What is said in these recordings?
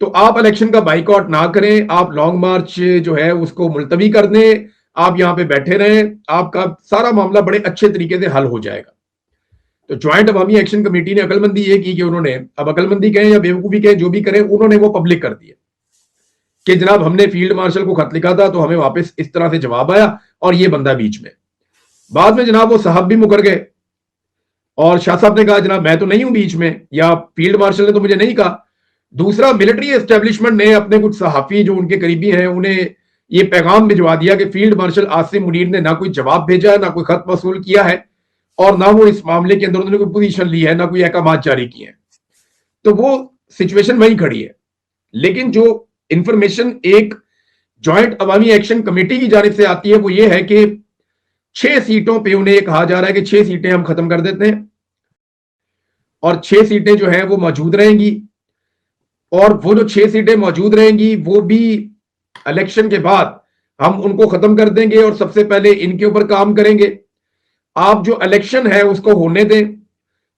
تو آپ الیکشن کا بائیکاٹ نہ کریں, آپ لانگ مارچ جو ہے اس کو ملتوی کر دیں, آپ یہاں پہ بیٹھے رہیں, آپ کا سارا معاملہ بڑے اچھے طریقے سے حل ہو جائے گا. تو جوائنٹ عوامی ایکشن کمیٹی نے عقل مندی یہ کی کہ انہوں نے, اب عقل مندی کہیں یا بیوقوفی کہیں جو بھی کریں, انہوں نے وہ پبلک کر دیا کہ جناب ہم نے فیلڈ مارشل کو خط لکھا تھا تو ہمیں واپس اس طرح سے جواب آیا اور یہ بندہ بیچ میں. بعد میں جناب وہ صاحب بھی مکر گئے اور شاہ صاحب نے کہا جناب میں تو نہیں ہوں بیچ میں, یا فیلڈ مارشل نے تو مجھے نہیں کہا. دوسرا, ملٹری اسٹیبلشمنٹ نے اپنے کچھ صحافی جو ان کے قریبی ہیں انہیں یہ پیغام بھجوا دیا کہ فیلڈ مارشل عاصم منیر نے نہ کوئی جواب بھیجا ہے, نہ کوئی خط موصول کیا ہے, اور نہ وہ اس معاملے کے اندر انہوں نے کوئی پوزیشن لی ہے, نہ کوئی احکامات جاری کیے ہیں. تو وہ سچویشن وہیں کھڑی ہے. لیکن جو انفارمیشن ایک جوائنٹ عوامی ایکشن کمیٹی کی جانب سے آتی ہے وہ یہ ہے کہ 6 سیٹوں پہ انہیں کہا جا رہا ہے کہ 6 سیٹیں ہم ختم کر دیتے ہیں اور 6 سیٹیں جو ہیں وہ موجود رہیں گی, اور وہ جو 6 سیٹیں موجود رہیں گی وہ بھی الیکشن کے بعد ہم ان کو ختم کر دیں گے اور سب سے پہلے ان کے اوپر کام کریں گے. آپ جو الیکشن ہے اس کو ہونے دیں,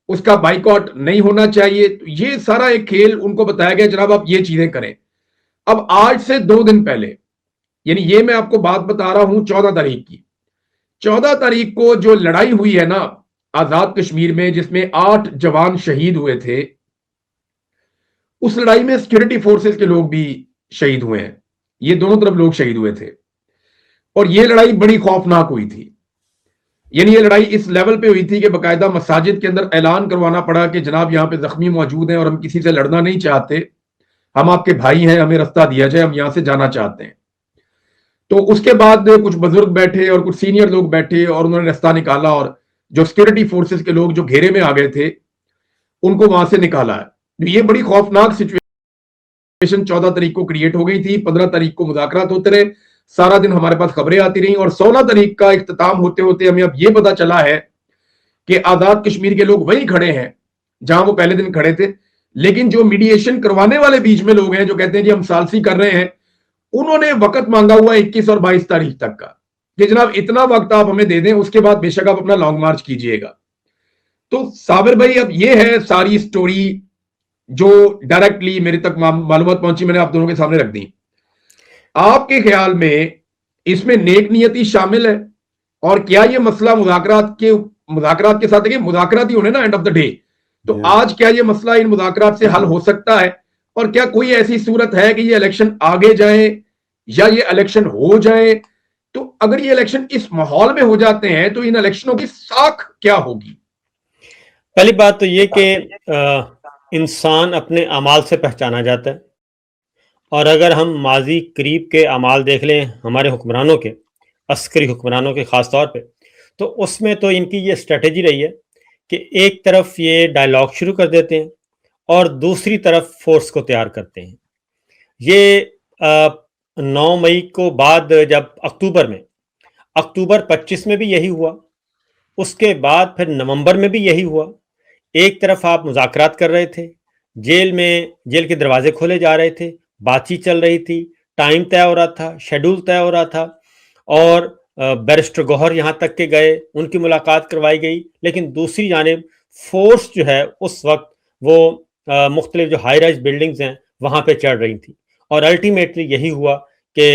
اس کا بائیکاٹ نہیں ہونا چاہیے. تو یہ سارا ایک کھیل ان کو بتایا گیا جناب آپ یہ چیزیں کریں. اب آج سے 2 دن پہلے, یعنی یہ میں آپ کو بات بتا رہا ہوں 14 تاریخ کی, 14 تاریخ کو جو لڑائی ہوئی ہے نا آزاد کشمیر میں جس میں 8 جوان شہید ہوئے تھے, اس لڑائی میں سیکورٹی فورسز کے لوگ بھی شہید ہوئے ہیں. یہ دونوں طرف لوگ شہید ہوئے تھے اور یہ لڑائی بڑی خوفناک ہوئی تھی. یعنی یہ لڑائی اس لیول پہ ہوئی تھی کہ باقاعدہ مساجد کے اندر اعلان کروانا پڑا کہ جناب یہاں پہ زخمی موجود ہیں اور ہم کسی سے لڑنا نہیں چاہتے, ہم آپ کے بھائی ہیں, ہمیں رستہ دیا جائے, ہم یہاں سے جانا چاہتے ہیں. تو اس کے بعد کچھ بزرگ بیٹھے اور کچھ سینئر لوگ بیٹھے اور انہوں نے رستہ نکالا, اور جو سیکورٹی فورسز کے لوگ جو گھیرے میں آ گئے تھے ان کو وہاں سے نکالا ہے. یہ بڑی خوفناک سچویشن 14 تاریخ کو کریٹ ہو گئی تھی. 15 تاریخ کو مذاکرات ہوتے رہے, سارا دن ہمارے پاس خبریں آتی رہیں, اور 16 تاریخ کا اختتام ہوتے ہوتے ہمیں اب یہ پتا چلا ہے کہ آزاد کشمیر کے لوگ وہیں کھڑے ہیں جہاں وہ پہلے دن کھڑے تھے. لیکن جو میڈیشن کروانے والے بیچ میں لوگ ہیں جو کہتے ہیں جی ہم ثالثی کر رہے ہیں, انہوں نے وقت مانگا ہوا 21 اور 22 تاریخ تک کا کہ جناب اتنا وقت آپ ہمیں دے دیں, اس کے بعد بے شک آپ اپنا لانگ مارچ کیجئے گا. تو صابر بھائی اب یہ ہے ساری سٹوری جو ڈائریکٹلی میرے تک معلومات پہنچی, میں نے آپ دونوں کے سامنے رکھ دی. آپ کے خیال میں اس میں نیک نیتی شامل ہے, اور کیا یہ مسئلہ مذاکرات کے ساتھ, مذاکرات ہی ہونے نا اینڈ آف دا ڈے, تو آج کیا یہ مسئلہ ان مذاکرات سے حل ہو سکتا ہے, اور کیا کوئی ایسی صورت ہے کہ یہ الیکشن آگے جائیں یا یہ الیکشن ہو جائیں؟ تو اگر یہ الیکشن اس ماحول میں ہو جاتے ہیں تو ان الیکشنوں کی ساکھ کیا ہوگی؟ پہلی بات تو یہ کہ انسان اپنے اعمال سے پہچانا جاتا ہے, اور اگر ہم ماضی قریب کے اعمال دیکھ لیں ہمارے حکمرانوں کے, عسکری حکمرانوں کے خاص طور پہ, تو اس میں تو ان کی یہ اسٹریٹجی رہی ہے کہ ایک طرف یہ ڈائلاگ شروع کر دیتے ہیں اور دوسری طرف فورس کو تیار کرتے ہیں. یہ 9 مئی کو بعد جب اکتوبر 25 میں بھی یہی ہوا, اس کے بعد پھر نومبر میں بھی یہی ہوا. ایک طرف آپ مذاکرات کر رہے تھے, جیل کے دروازے کھولے جا رہے تھے, بات چیت چل رہی تھی, ٹائم طے ہو رہا تھا, شیڈول طے ہو رہا تھا, اور بیرسٹر گوہر یہاں تک کے گئے, ان کی ملاقات کروائی گئی. لیکن دوسری جانب فورس جو ہے اس وقت وہ مختلف جو ہائی رائز بلڈنگز ہیں وہاں پہ چڑھ رہی تھی, اور الٹیمیٹلی یہی ہوا کہ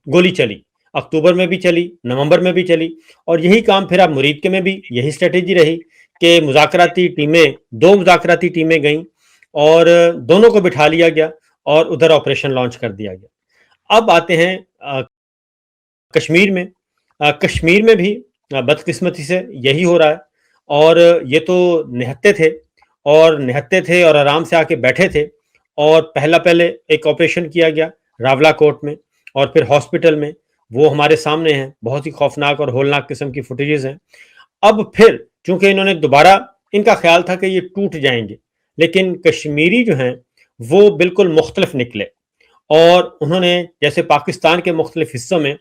گولی چلی. اکتوبر میں بھی چلی, نومبر میں بھی چلی, اور یہی کام پھر اب مرید کے میں بھی یہی اسٹریٹجی رہی کہ مذاکراتی ٹیمیں 2 مذاکراتی ٹیمیں گئیں اور دونوں کو بٹھا لیا گیا اور ادھر آپریشن لانچ کر دیا گیا. اب آتے ہیں کشمیر میں. کشمیر میں بھی بدقسمتی سے یہی ہو رہا ہے, اور یہ تو نہتے تھے اور آرام سے آ کے بیٹھے تھے, اور پہلے ایک آپریشن کیا گیا راولا کوٹ میں اور پھر ہاسپٹل میں. وہ ہمارے سامنے ہیں, بہت ہی خوفناک اور ہولناک قسم کی فوٹیجز ہیں. اب پھر چونکہ انہوں نے دوبارہ, ان کا خیال تھا کہ یہ ٹوٹ جائیں گے, لیکن کشمیری جو ہیں وہ بالکل مختلف نکلے, اور انہوں نے جیسے پاکستان کے مختلف حصوں میں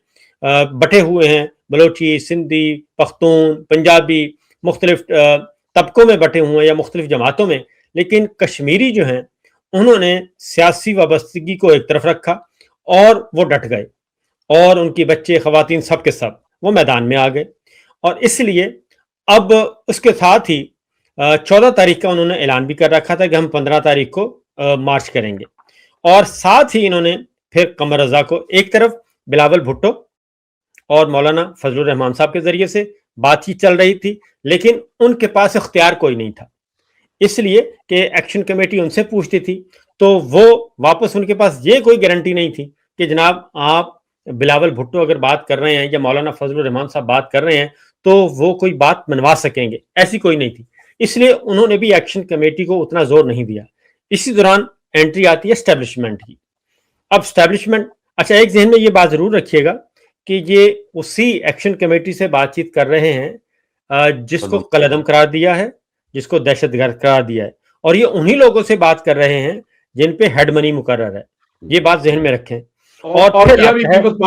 بٹے ہوئے ہیں, بلوچی, سندھی, پختون, پنجابی, مختلف طبقوں میں بٹے ہوئے ہیں یا مختلف جماعتوں میں, لیکن کشمیری جو ہیں انہوں نے سیاسی وابستگی کو ایک طرف رکھا اور وہ ڈٹ گئے, اور ان کی بچے, خواتین, سب کے سب وہ میدان میں آ گئے. اور اس لیے اب اس کے ساتھ ہی 14 تاریخ کا انہوں نے اعلان بھی کر رکھا تھا کہ ہم 15 تاریخ کو مارچ کریں گے, اور ساتھ ہی انہوں نے پھر قمر رضا کو ایک طرف بلاول بھٹو اور مولانا فضل الرحمان صاحب کے ذریعے سے بات چیت چل رہی تھی، لیکن ان کے پاس اختیار کوئی نہیں تھا، اس لیے کہ ایکشن کمیٹی ان سے پوچھتی تھی تو وہ واپس ان کے پاس یہ کوئی گارنٹی نہیں تھی کہ جناب آپ بلاول بھٹو اگر بات کر رہے ہیں یا مولانا فضل الرحمان صاحب بات کر رہے ہیں تو وہ کوئی بات منوا سکیں گے، ایسی کوئی نہیں تھی، اس لیے انہوں نے بھی ایکشن کمیٹی کو اتنا زور نہیں دیا۔ اسی دوران انٹری آتی ہے اسٹیبلشمنٹ کی۔ اب اسٹیبلشمنٹ، اچھا ایک ذہن میں یہ بات ضرور رکھیے گا کہ یہ اسی ایکشن کمیٹی سے بات چیت کر رہے ہیں جس کو قلعدم قرار دیا ہے، جس کو دہشت گرد قرار دیا ہے، اور یہ انہی لوگوں سے بات کر رہے ہیں جن پہ ہیڈ منی مقرر ہے، یہ بات ذہن میں رکھیں۔ اور کیا بھی پیپلز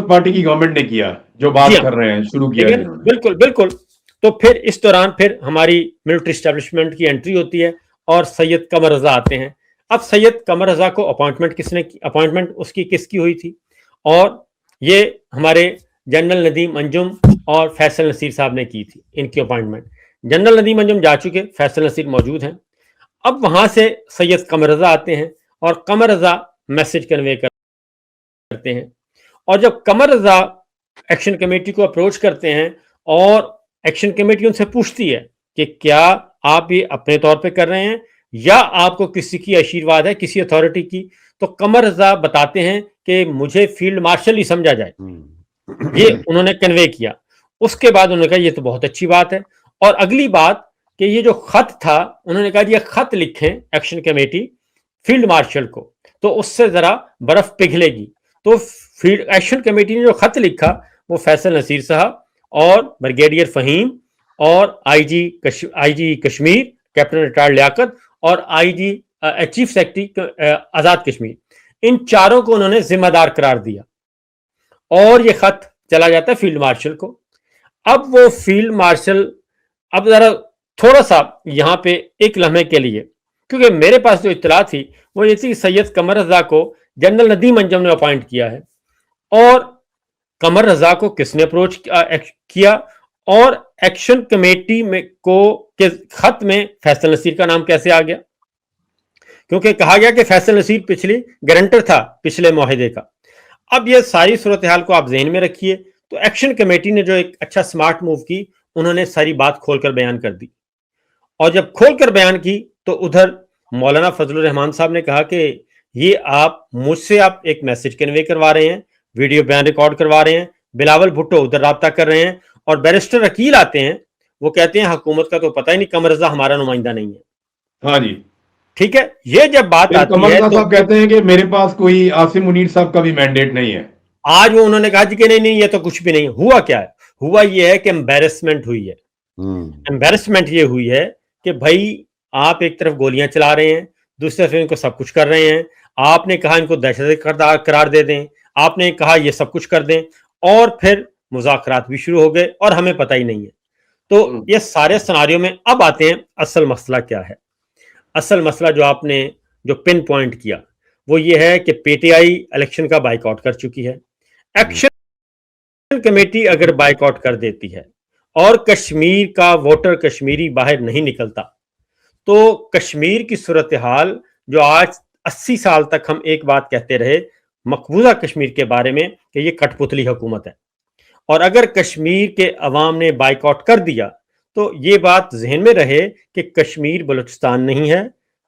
پارٹی کی گورنمنٹ نے کیا جو بات کر رہے ہیں، شروع کیا جنہوں نے۔ بالکل بالکل۔ تو پھر اس دوران پھر ہماری ملٹری اسٹیبلشمنٹ کی انٹری ہوتی ہے اور سید قمر رضا آتے ہیں۔ اب سید قمر رضا کو اپوائنٹمنٹ اس کی کس کی ہوئی تھی؟ اور یہ ہمارے جنرل ندیم انجم اور فیصل نصیر صاحب نے کی تھی ان کی اپوائنٹمنٹ۔ جنرل ندیم انجم جا چکے، فیصل نصیر موجود ہیں۔ اب وہاں سے سید قمر رضا آتے ہیں اور قمر رضا میسج کنوے کرتے ہیں، اور جب قمر رضا ایکشن کمیٹی کو اپروچ کرتے ہیں اور ایکشن کمیٹی ان سے پوچھتی ہے کہ کیا آپ یہ اپنے طور پہ کر رہے ہیں یا آپ کو کسی کی آشیرواد ہے، کسی اتھارٹی کی، تو قمر رضا بتاتے ہیں کہ مجھے فیلڈ مارشل ہی سمجھا جائے، یہ انہوں نے کنوے کیا۔ اس کے بعد انہوں نے کہا یہ تو بہت اچھی بات ہے، اور اگلی بات کہ یہ جو خط تھا انہوں نے کہا یہ خط لکھیں ایکشن کمیٹی فیلڈ مارشل کو تو اس سے ذرا برف پگھلے گی۔ تو ایکشن کمیٹی نے جو خط لکھا وہ فیصل نصیر صاحب اور بریگیڈیئر فہیم اور آئی جی کشمیر کیپٹن ریٹائرڈ لیاقت اور آئی جی چیف سیکرٹری آزاد کشمیر، ان چاروں کو انہوں نے ذمہ دار قرار دیا، اور یہ خط چلا جاتا ہے فیلڈ مارشل کو۔ اب وہ فیلڈ مارشل، اب ذرا تھوڑا سا یہاں پہ ایک لمحے کے لیے، کیونکہ میرے پاس جو اطلاع تھی وہ یہ تھی کہ سید قمر رضا کو جنرل ندیم انجم نے اپوائنٹ کیا ہے، اور قمر رضا کو کس نے اپروچ کیا، اور ایکشن کمیٹی میں کے خط میں فیصل نصیر کا نام کیسے آ گیا؟ کیونکہ کہا گیا کہ فیصل نصیر پچھلی گارنٹر تھا پچھلے معاہدے کا۔ اب یہ ساری صورتحال کو آپ ذہن میں رکھیے، تو ایکشن کمیٹی نے جو ایک اچھا سمارٹ موو کی، انہوں نے ساری بات کھول کر بیان کر دی، اور جب کھول کر بیان کی تو ادھر مولانا فضل الرحمان صاحب نے کہا کہ یہ مجھ سے آپ ایک میسج کنوے کروا رہے ہیں، ویڈیو بیان ریکارڈ کروا رہے ہیں، بلاول بھٹو ادھر رابطہ کر رہے ہیں، اور بیرسٹر عقیل آتے ہیں، وہ کہتے ہیں حکومت کا تو پتہ ہی نہیں، قمر رضا ہمارا نمائندہ نہیں ہے۔ ہاں جی ٹھیک ہے، یہ جب بات آتی قمر ہے رضا تو صاحب کہتے ہیں کہ میرے پاس کوئی عاصم منیر صاحب کا بھی مینڈیٹ نہیں ہے۔ آج وہ انہوں نے کہا جی کہ نہیں یہ تو کچھ بھی نہیں ہوا۔ کیا ہے ہوا؟ یہ ہے کہ امبیرسمنٹ ہوئی ہے۔ امبیرسمنٹ یہ ہوئی ہے کہ بھائی آپ ایک طرف گولیاں چلا رہے ہیں، دوسری طرف ان کو سب کچھ کر رہے ہیں، آپ نے کہا ان کو دہشت گرد قرار دے دیں، آپ نے کہا یہ سب کچھ کر دیں، اور پھر مذاکرات بھی شروع ہو گئے اور ہمیں پتہ ہی نہیں ہے۔ تو یہ سارے سناریوں میں اب آتے ہیں اصل مسئلہ کیا ہے۔ اصل مسئلہ جو آپ نے جو پن پوائنٹ کیا وہ یہ ہے کہ پی ٹی آئی الیکشن کا بائیک آؤٹ کر چکی ہے۔ ایکشن کمیٹی اگر بائیک آؤٹ کر دیتی ہے اور کشمیر کا ووٹر کشمیری باہر نہیں نکلتا تو کشمیر کی صورتحال جو آج 80 سال تک ہم ایک بات کہتے رہے مقبوضہ کشمیر کے بارے میں کہ یہ کٹ پتلی حکومت ہے، اور اگر کشمیر کے عوام نے بائیک آؤٹ کر دیا تو یہ بات ذہن میں رہے کہ کشمیر بلوچستان نہیں ہے،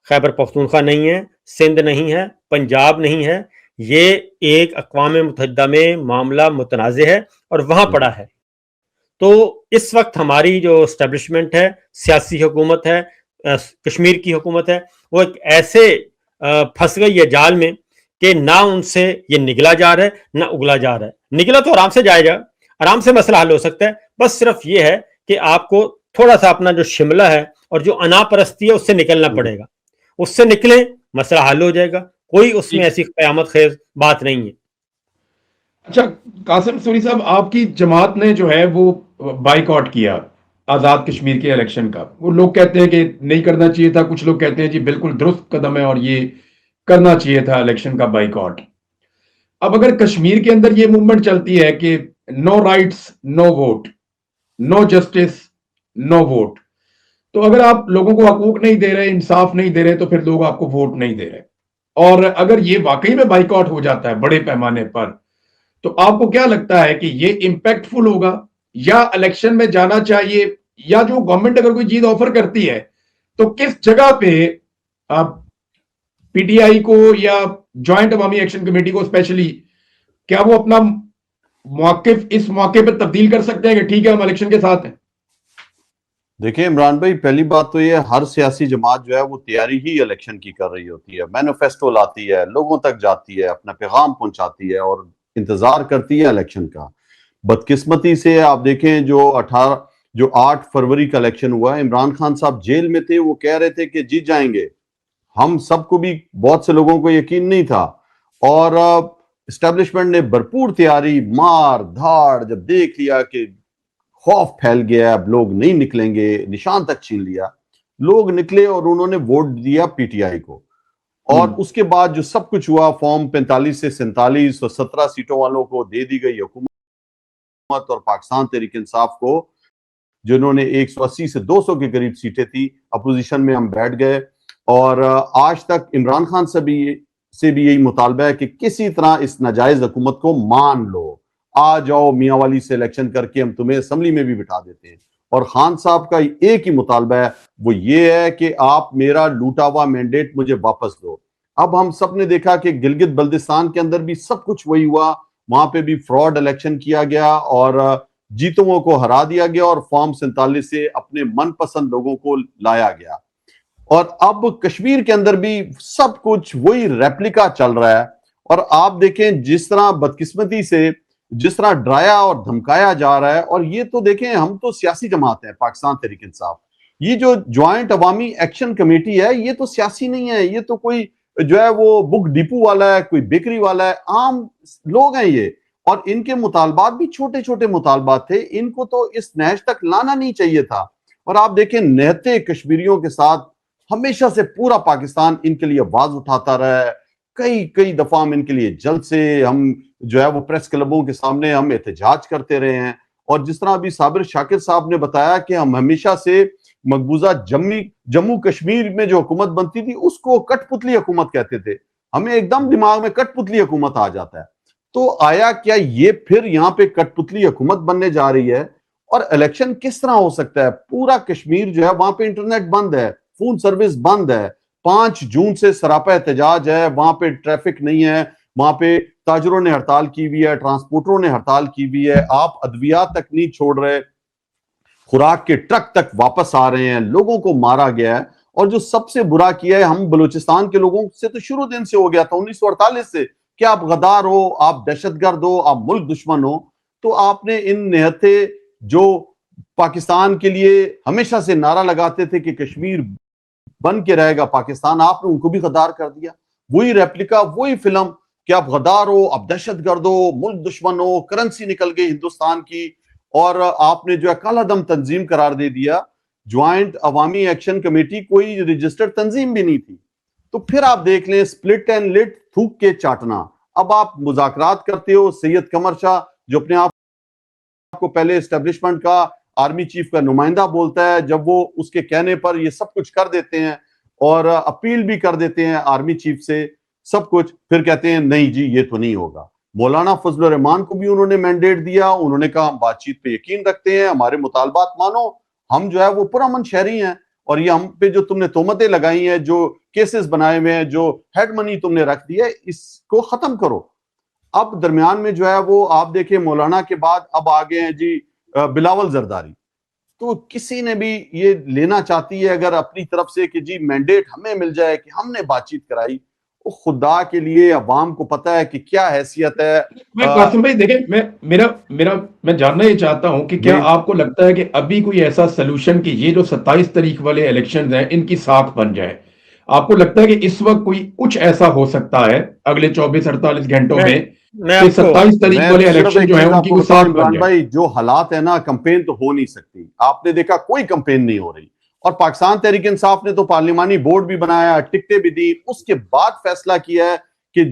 خیبر پختونخوا نہیں ہے، سندھ نہیں ہے، پنجاب نہیں ہے، یہ ایک اقوام متحدہ میں معاملہ متنازع ہے اور وہاں پڑا ہے۔ تو اس وقت ہماری جو اسٹیبلشمنٹ ہے، سیاسی حکومت ہے، کشمیر کی حکومت ہے، وہ ایک ایسے پھنس گئی ہے جال میں کہ نہ ان سے یہ نگلا جا رہا ہے نہ اگلا جا رہا ہے۔ نگلا تو آرام سے جائے گا، آرام سے مسئلہ حل ہو سکتا ہے، بس صرف یہ ہے کہ آپ کو تھوڑا سا اپنا جو شملہ ہے اور جو انا پرستی ہے اس سے نکلنا پڑے گا، اس سے نکلیں مسئلہ حل ہو جائے گا، کوئی اس میں ایسی قیامت خیز بات نہیں ہے۔ اچھا قاسم سوری صاحب، آپ کی جماعت نے جو ہے وہ بائیک آؤٹ کیا آزاد کشمیر کے الیکشن کا، وہ لوگ کہتے ہیں کہ نہیں کرنا چاہیے تھا، کچھ لوگ کہتے ہیں جی بالکل درست قدم ہے اور یہ کرنا چاہیے تھا الیکشن کا بائیک آؤٹ۔ اب اگر کشمیر کے اندر یہ موومنٹ چلتی ہے کہ نو رائٹس نو ووٹ، نو جسٹس نو ووٹ، تو اگر آپ لوگوں کو حقوق نہیں دے رہے، انصاف نہیں دے رہے، تو پھر لوگ آپ کو ووٹ نہیں دے رہے۔ اور اگر یہ واقعی میں بائیکاٹ ہو جاتا ہے بڑے پیمانے پر تو آپ کو کیا لگتا ہے کہ یہ امپیکٹ فل ہوگا یا الیکشن میں جانا چاہیے، یا جو گورنمنٹ اگر کوئی چیز آفر کرتی ہے تو کس جگہ پہ پی ٹی آئی کو یا جوائنٹ عوامی ایکشن کمیٹی کو اسپیشلی کیا وہ اپنا موقف اس موقع پہ تبدیل کر سکتے ہیں کہ ٹھیک ہے ہم الیکشن کے ساتھ ہیں؟ دیکھیں عمران بھائی، پہلی بات تو یہ ہر سیاسی جماعت جو ہے وہ تیاری ہی الیکشن کی کر رہی ہوتی ہے، مینیفیسٹو لاتی ہے، لوگوں تک جاتی ہے، اپنا پیغام پہنچاتی ہے اور انتظار کرتی ہے الیکشن کا۔ بدقسمتی سے آپ دیکھیں جو 8 فروری کا الیکشن ہوا ہے، عمران خان صاحب جیل میں تھے، وہ کہہ رہے تھے کہ جیت جائیں گے۔ ہم سب کو بھی، بہت سے لوگوں کو یقین نہیں تھا، اور اسٹیبلشمنٹ نے بھرپور تیاری، مار دھاڑ، جب دیکھ لیا کہ خوف پھیل گیا، اب لوگ نہیں نکلیں گے، نشان تک چھین لیا، لوگ نکلے اور انہوں نے ووٹ دیا پی ٹی آئی کو۔ اور اس کے بعد جو سب کچھ ہوا، فارم 45 سے 47 اور 17 سیٹوں والوں کو دے دی گئی حکومت، اور پاکستان تحریک انصاف کو جنہوں نے 180 سے 200 کے قریب سیٹیں تھی، اپوزیشن میں ہم بیٹھ گئے۔ اور آج تک عمران خان سے بھی یہی مطالبہ ہے کہ کسی طرح اس ناجائز حکومت کو مان لو، آ جاؤ میاں والی سے الیکشن کر کے ہم تمہیں اسمبلی میں بھی بٹھا دیتے ہیں۔ اور خان صاحب کا ایک ہی مطالبہ ہے، وہ یہ ہے کہ آپ میرا لوٹا ہوا مینڈیٹ مجھے واپس دو۔ اب ہم سب نے دیکھا کہ گلگت بلتستان کے اندر بھی سب کچھ وہی ہوا، وہاں پہ بھی فراڈ الیکشن کیا گیا اور جیتوں کو ہرا دیا گیا، اور فارم 47 سے اپنے من پسند لوگوں کو لایا گیا۔ اور اب کشمیر کے اندر بھی سب کچھ وہی ریپلیکا چل رہا ہے۔ اور آپ دیکھیں جس طرح بدقسمتی سے جس طرح ڈرایا اور دھمکایا جا رہا ہے، اور یہ تو دیکھیں ہم تو سیاسی جماعت ہے پاکستان تحریک انصاف، یہ جو جوائنٹ عوامی ایکشن کمیٹی ہے یہ تو سیاسی نہیں ہے، یہ تو کوئی جو ہے وہ بک ڈپو والا ہے، کوئی بیکری والا ہے، عام لوگ ہیں یہ، اور ان کے مطالبات بھی چھوٹے چھوٹے مطالبات تھے، ان کو تو اس نہج تک لانا نہیں چاہیے تھا۔ اور آپ دیکھیں نہتے کشمیریوں کے ساتھ ہمیشہ سے پورا پاکستان ان کے لیے آواز اٹھاتا رہا ہے، کئی دفعہ ہم ان کے لیے جلد سے ہم جو ہے وہ پریس کلبوں کے سامنے ہم احتجاج کرتے رہے ہیں۔ اور جس طرح ابھی صابر شاکر صاحب نے بتایا کہ ہم ہمیشہ سے مقبوضہ جموں کشمیر میں جو حکومت بنتی تھی اس کو کٹ پتلی حکومت کہتے تھے، ہمیں ایک دم دماغ میں کٹ پتلی حکومت آ جاتا ہے۔ تو آیا کیا یہ پھر یہاں پہ کٹ پتلی حکومت بننے جا رہی ہے؟ اور الیکشن کس طرح ہو سکتا ہے؟ پورا کشمیر جو ہے وہاں پہ انٹرنیٹ بند ہے، فون سروس بند ہے، 5 جون سے سراپا احتجاج ہے، وہاں پہ ٹریفک نہیں ہے، وہاں پہ تاجروں نے ہڑتال کی ہوئی ہے، ٹرانسپورٹروں نے ہڑتال کی ہوئی ہے، آپ ادویات تک نہیں چھوڑ رہے، خوراک کے ٹرک تک واپس آ رہے ہیں، لوگوں کو مارا گیا ہے۔ اور جو سب سے برا کیا ہے ہم بلوچستان کے لوگوں سے تو شروع دن سے ہو گیا تھا 1948 سے کہ آپ غدار ہو، آپ دہشت گرد ہو، آپ ملک دشمن ہو۔ تو آپ نے ان نہتے جو پاکستان کے لیے ہمیشہ سے نعرہ لگاتے تھے کہ کشمیر بن کے رہے گا پاکستان، آپ نے ان کو بھی غدار کر دیا۔ وہی ریپلیکا، وہی فلم کہ آپ غدار ہو، آپ دہشت گرد ہو، ملک دشمن ہو، کرنسی نکل گئی ہندوستان کی، اور آپ نے جو ہے کالا دم تنظیم قرار دے دیا۔ جوائنٹ عوامی ایکشن کمیٹی کوئی رجسٹرڈ تنظیم بھی نہیں تھی۔ تو پھر آپ دیکھ لیں سپلٹ اینڈ لٹ، تھوک کے چاٹنا۔ اب آپ مذاکرات کرتے ہو، سید قمر شاہ جو اپنے آپ کو پہلے اسٹیبلشمنٹ کا آرمی چیف کا نمائندہ بولتا ہے، جب وہ اس کے کہنے پر یہ سب کچھ کر دیتے ہیں اور اپیل بھی کر دیتے ہیں آرمی چیف سے سب کچھ، پھر کہتے ہیں نہیں جی یہ تو نہیں ہوگا۔ مولانا فضل الرحمان کو بھی انہوں نے مینڈیٹ دیا، انہوں نے کہا ہم بات چیت پہ یقین رکھتے ہیں، ہمارے مطالبات مانو، ہم جو ہے وہ پرامن شہری ہیں، اور یہ ہم پہ جو تم نے تہمتیں لگائی ہیں، جو کیسز بنائے ہوئے ہیں، جو ہیڈ منی تم نے رکھ دی ہے، اس کو ختم کرو۔ اب درمیان میں جو ہے وہ آپ دیکھیں مولانا کے بعد اب آگے ہیں جی بلاول زرداری۔ تو کسی نے بھی یہ لینا چاہتی ہے اگر اپنی طرف سے کہ جی مینڈیٹ ہمیں مل جائے کہ ہم نے بات چیت کرائی، خدا کے لیے عوام کو پتا ہے کہ کیا حیثیت ہے۔ میں قاسم بھائی دیکھیں، میں جاننا یہ چاہتا ہوں کہ کیا آپ کو لگتا ہے کہ ابھی کوئی ایسا سلوشن کہ یہ جو 27 تاریخ والے الیکشنز ہیں ان کی ساکھ بن جائے؟ آپ کو لگتا ہے کہ اس وقت کوئی کچھ ایسا ہو سکتا ہے اگلے 24-48 گھنٹوں میں کہ 27 تاریخ والے الیکشن جو ہیں ان کی کوئی ساکھ بن جائے؟ جو حالات ہیں نا، کمپین تو ہو نہیں سکتی، آپ نے دیکھا کوئی کمپین نہیں ہو رہی، اور پاکستان تحریک انصاف نے تو پارلیمانی بورڈ بھی بنایا، ٹکٹیں بھی دی، اس کے بعد فیصلہ کیا ہے کہ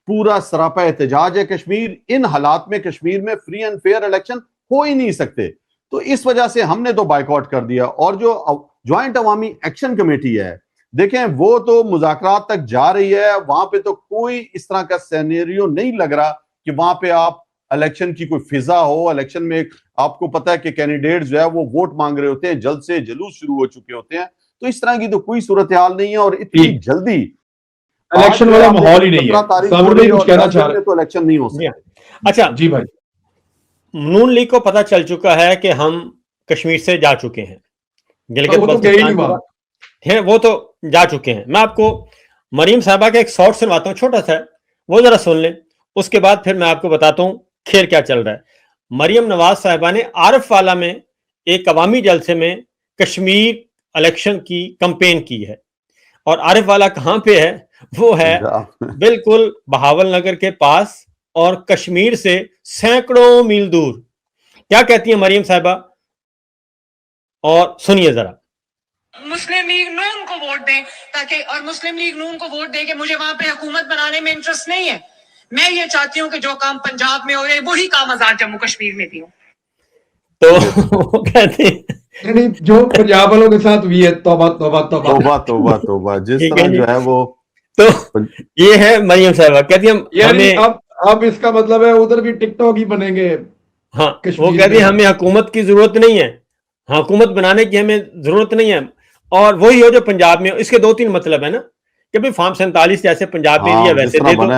پورا سراپا احتجاج ہے کشمیر، ان حالات میں کشمیر میں فری اینڈ فیئر الیکشن ہو ہی نہیں سکتے۔ تو اس وجہ سے ہم نے تو بائیکاٹ کر دیا۔ اور جو جوائنٹ عوامی ایکشن کمیٹی ہے دیکھیں وہ تو مذاکرات تک جا رہی ہے, وہاں پہ تو کوئی اس طرح کا سینیریو نہیں لگ رہا کہ وہاں پہ آپ الیکشن کی کوئی فضا ہو. الیکشن میں آپ کو پتا ہے کہ کینڈیڈیٹ جو ہے وہ ووٹ مانگ رہے ہوتے ہیں, جلد سے جلوس شروع ہو چکے ہوتے ہیں, تو اس طرح کی تو کوئی صورتحال نہیں ہے. اور اتنی جلدی الیکشن والا ماحول ہی نہیں ہے. صابر بھائی کچھ کہنا چاہ رہے تو الیکشن نہیں ہو سکتے. اچھا جی بھائی, نون لیگ کو پتا چل چکا ہے کہ ہم کشمیر سے جا چکے ہیں, گلگت بلتستان وہ تو جا چکے ہیں. میں آپ کو مریم صاحبہ کا ایک شارٹ سنواتا ہوں, چھوٹا سا, وہ ذرا سن لیں, اس کے بعد پھر میں آپ کو بتاتا ہوں کھیل کیا چل رہا ہے. مریم نواز صاحبہ نے عارف والا میں ایک عوامی جلسے میں کشمیر الیکشن کی کمپین کی ہے, اور عارف والا کہاں پہ ہے؟ وہ ہے بالکل بہاول نگر کے پاس اور کشمیر سے سینکڑوں میل دور. کیا کہتی ہیں مریم صاحبہ, اور سنیے ذرا. مسلم لیگ نون کو ووٹ دیں تاکہ, اور مسلم لیگ نون کو ووٹ دیں کہ مجھے وہاں پہ حکومت بنانے میں انٹرسٹ نہیں ہے. میں یہ چاہتی ہوں کہ جو کام پنجاب میں ہو رہے وہی کام آزاد جموں کشمیر میں بھی ہو. تو وہ کہتے ہیں جو پنجاب والوں کے ساتھ ہوئی ہے, توبہ توبہ توبہ توبہ توبہ توبہ, جس طرح جو ہے وہ. تو یہ ہے مریم صاحبہ کہتی یعنی اب اس کا مطلب ہے ادھر بھی ٹک ٹاک ہی بنیں گے. ہاں, وہ کہتی ہیں ہمیں حکومت کی ضرورت نہیں ہے, حکومت بنانے کی ہمیں ضرورت نہیں ہے, اور وہی ہو جو پنجاب میں ہو. اس کے دو تین مطلب ہے نا, کہ بھائی فارم 47 جیسے پنجاب میں دیا ویسے دے دو,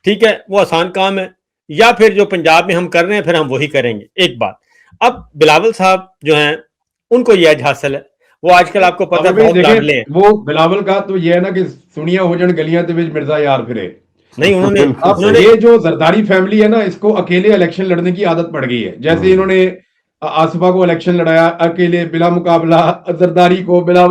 ٹھیک ہے, وہ آسان کام ہے, یا پھر جو پنجاب میں ہم کر رہے ہیں پھر ہم وہی کریں گے. ایک بات, اب بلاول صاحب جو ہیں ان کو یہ حاصل ہے, وہ آج کل آپ کو پتہ بہت لاڈلے ہیں. وہ بلاول کا تو یہ ہے نا کہ سنیا ہو جن گلیاں تے وچ مرزا یار پھرے. نہیں, انہوں نے یہ جو زرداری فیملی ہے نا, اس کو اکیلے الیکشن لڑنے کی عادت پڑ گئی ہے. جیسے انہوں نے آصفہ کو الیکشن لڑایا اکیلے بلا مقابلہ, زرداری کو بلا,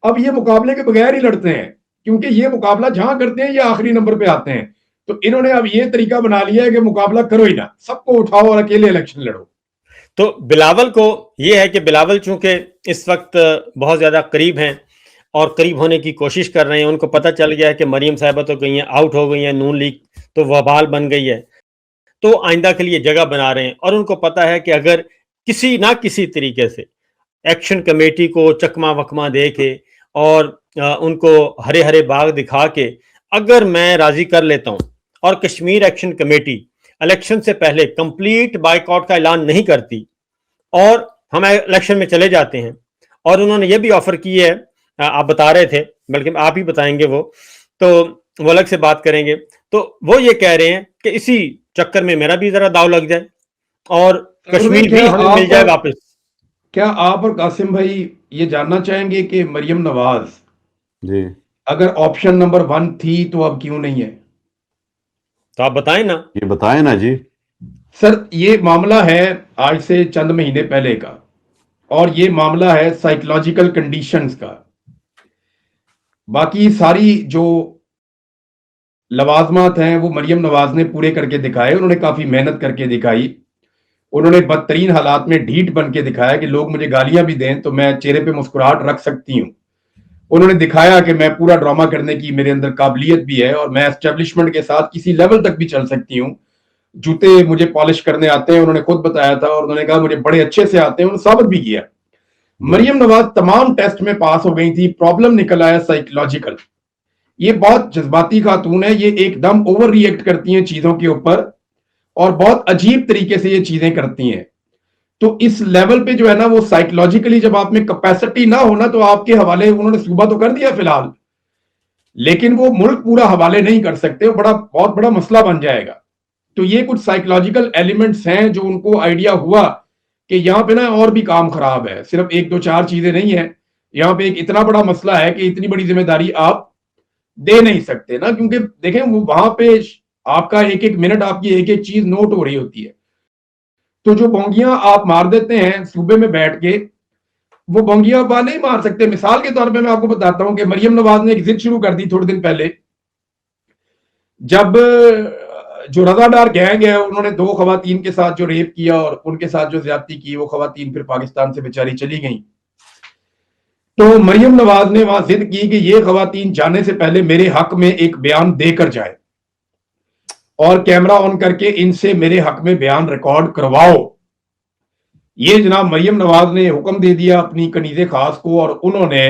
اب یہ مقابلے کے بغیر ہی لڑتے ہیں, کیونکہ یہ مقابلہ جہاں کرتے ہیں یہ آخری نمبر پہ آتے ہیں. تو انہوں نے اب یہ طریقہ بنا لیا ہے کہ مقابلہ کرو ہی نہ, سب کو اٹھاؤ اور اکیلے الیکشن لڑو. تو بلاول کو یہ ہے کہ بلاول چونکہ اس وقت بہت زیادہ قریب ہیں اور قریب ہونے کی کوشش کر رہے ہیں, ان کو پتہ چل گیا ہے کہ مریم صاحبہ تو گئی ہیں, آؤٹ ہو گئی ہیں, نون لیگ تو وبال بن گئی ہے, تو آئندہ کے لیے جگہ بنا رہے ہیں. اور ان کو پتہ ہے کہ اگر کسی نہ کسی طریقے سے ایکشن کمیٹی کو چکما وکما دے کے اور ان کو ہرے ہرے باغ دکھا کے اگر میں راضی کر لیتا ہوں, اور کشمیر ایکشن کمیٹی الیکشن سے پہلے کمپلیٹ بائیکاٹ کا اعلان نہیں کرتی اور ہم الیکشن میں چلے جاتے ہیں, اور انہوں نے یہ بھی آفر کی ہے, آپ بتا رہے تھے, بلکہ آپ ہی بتائیں گے, وہ الگ سے بات کریں گے, تو وہ یہ کہہ رہے ہیں کہ اسی چکر میں میرا بھی ذرا داؤ لگ جائے اور کشمیر بھی ہمیں مل جائے واپس. کیا آپ اور قاسم بھائی یہ جاننا چاہیں گے کہ مریم نواز جی اگر آپشن نمبر 1 تھی تو اب کیوں نہیں ہے؟ تو آپ بتائیں نا. یہ بتائیں نا جی. سر, یہ معاملہ ہے آج سے چند مہینے پہلے کا, اور یہ معاملہ ہے سائیکولوجیکل کنڈیشنز کا. باقی ساری جو لوازمات ہیں وہ مریم نواز نے پورے کر کے دکھائے, انہوں نے کافی محنت کر کے دکھائی, انہوں نے بدترین حالات میں ڈھیٹ بن کے دکھایا کہ لوگ مجھے گالیاں بھی دیں تو میں چہرے پہ مسکراہٹ رکھ سکتی ہوں. انہوں نے دکھایا کہ میں پورا ڈرامہ کرنے کی میرے اندر قابلیت بھی ہے, اور میں اسٹیبلشمنٹ کے ساتھ کسی لیول تک بھی چل سکتی ہوں. جوتے مجھے پالش کرنے آتے ہیں, انہوں نے خود بتایا تھا, اور انہوں نے کہا مجھے بڑے اچھے سے آتے ہیں, انہوں نے ثابت بھی کیا. مریم نواز تمام ٹیسٹ میں پاس ہو گئی تھی, پرابلم نکل آیا سائیکولوجیکل. یہ بہت جذباتی خاتون ہے, یہ ایک دم اوور ری ایکٹ کرتی ہیں چیزوں کے اوپر, اور بہت عجیب طریقے سے یہ چیزیں کرتی ہیں. تو اس لیول پہ جو ہے نا وہ سائیکولوجیکلی جب آپ میں کیپیسٹی نہ ہونا تو آپ کے حوالے انہوں نے صوبہ تو کر دیا فی الحال, لیکن وہ ملک پورا حوالے نہیں کر سکتے, وہ بہت بڑا مسئلہ بن جائے گا. تو یہ کچھ سائیکولوجیکل ایلیمنٹس ہیں جو ان کو آئیڈیا ہوا کہ یہاں پہ نا اور بھی کام خراب ہے, صرف 1-2-4 چیزیں نہیں ہیں, یہاں پہ ایک اتنا بڑا مسئلہ ہے کہ اتنی بڑی ذمہ داری آپ دے نہیں سکتے نا, کیونکہ دیکھیں وہ وہاں پہ آپ کا ایک ایک منٹ آپ کی ایک ایک چیز نوٹ ہو رہی ہوتی ہے. تو جو بونگیاں آپ مار دیتے ہیں صوبے میں بیٹھ کے, وہ بونگیاں آپ نہیں مار سکتے. مثال کے طور پہ میں آپ کو بتاتا ہوں کہ مریم نواز نے ایک ضد شروع کر دی تھوڑے دن پہلے, جب جو رضا ڈار گینگ ہے انہوں نے 2 خواتین کے ساتھ جو ریپ کیا اور ان کے ساتھ جو زیادتی کی, وہ خواتین پھر پاکستان سے بیچاری چلی گئیں. تو مریم نواز نے وہاں ضد کی کہ یہ خواتین جانے سے پہلے میرے حق میں ایک بیان دے کر جائے, اور کیمرہ آن کر کے ان سے میرے حق میں بیان ریکارڈ کرواؤ. یہ جناب مریم نواز نے حکم دے دیا اپنی کنیز خاص کو, اور انہوں نے